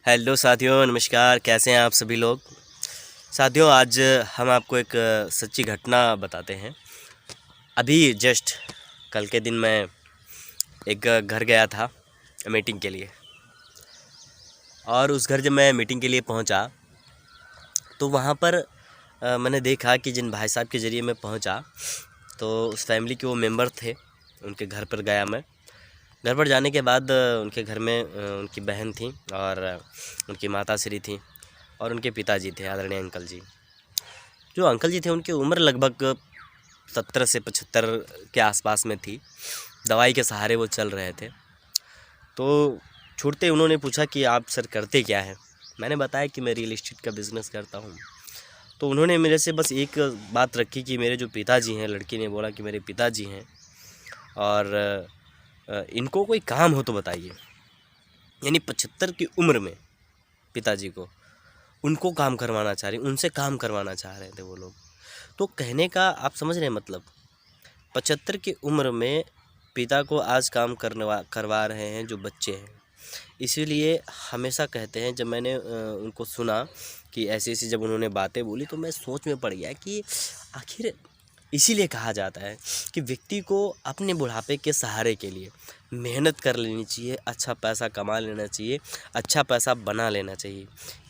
Hello साथियों, नमस्कार। कैसे हैं आप सभी लोग। साथियों, आज हम आपको एक सच्ची घटना बताते हैं। अभी जस्ट कल के दिन मैं एक घर गया था मीटिंग के लिए, और उस घर जब मैं मीटिंग के लिए पहुंचा तो वहां पर मैंने देखा कि जिन भाई साहब के ज़रिए मैं पहुंचा तो उस फैमिली के वो मेंबर थे। उनके घर पर गया मैं। घर पर जाने के बाद उनके घर में उनकी बहन थी और उनकी माता श्री थी और उनके पिताजी थे, आदरणीय अंकल जी। जो अंकल जी थे उनकी उम्र लगभग 70 से 75 के आसपास में थी। दवाई के सहारे वो चल रहे थे। तो छूटते उन्होंने पूछा कि आप सर करते क्या हैं। मैंने बताया कि मैं रियल इस्टेट का बिज़नेस करता हूँ। तो उन्होंने मेरे से बस एक बात रखी कि मेरे जो पिताजी हैं, लड़की ने बोला कि मेरे पिताजी हैं और इनको कोई काम हो तो बताइए। यानी 75 की उम्र में पिताजी को उनको काम करवाना चाह रहे, उनसे काम करवाना चाह रहे थे वो लोग। तो कहने का आप समझ रहे हैं मतलब, 75 की उम्र में पिता को आज काम करवा रहे हैं जो बच्चे हैं। इसीलिए हमेशा कहते हैं, जब मैंने उनको सुना कि ऐसी ऐसी जब उन्होंने बातें बोली तो मैं सोच में पड़ गया कि आखिर इसीलिए कहा जाता है कि व्यक्ति को अपने बुढ़ापे के सहारे के लिए मेहनत कर लेनी चाहिए, अच्छा पैसा कमा लेना चाहिए, अच्छा पैसा बना लेना चाहिए।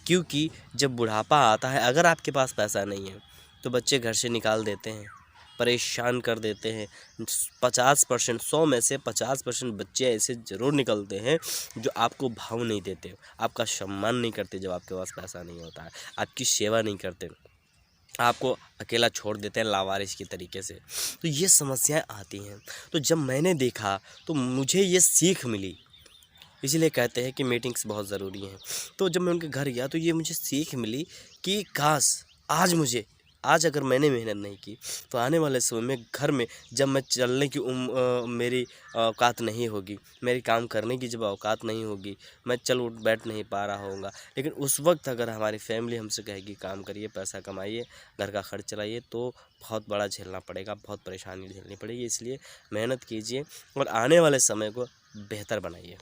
क्योंकि जब बुढ़ापा आता है, अगर आपके पास पैसा नहीं है तो बच्चे घर से निकाल देते हैं, परेशान कर देते हैं। 50%, 100 में से 50% बच्चे ऐसे ज़रूर निकलते हैं जो आपको भाव नहीं देते, आपका सम्मान नहीं करते जब आपके पास पैसा नहीं होता है, आपकी सेवा नहीं करते, आपको अकेला छोड़ देते हैं लावारिस की तरीके से। तो ये समस्याएं आती हैं। तो जब मैंने देखा तो मुझे ये सीख मिली। इसीलिए कहते हैं कि मीटिंग्स बहुत ज़रूरी हैं। तो जब मैं उनके घर गया तो ये मुझे सीख मिली कि काश आज अगर मैंने मेहनत नहीं की तो आने वाले समय में घर में जब मैं चलने की मेरी औकात नहीं होगी, मेरी काम करने की जब औकात नहीं होगी, मैं चल उठ बैठ नहीं पा रहा होऊंगा, लेकिन उस वक्त अगर हमारी फैमिली हमसे कहेगी काम करिए, पैसा कमाइए, घर का खर्च चलाइए, तो बहुत बड़ा झेलना पड़ेगा, बहुत परेशानी झेलनी पड़ेगी। इसलिए मेहनत कीजिए और आने वाले समय को बेहतर बनाइए।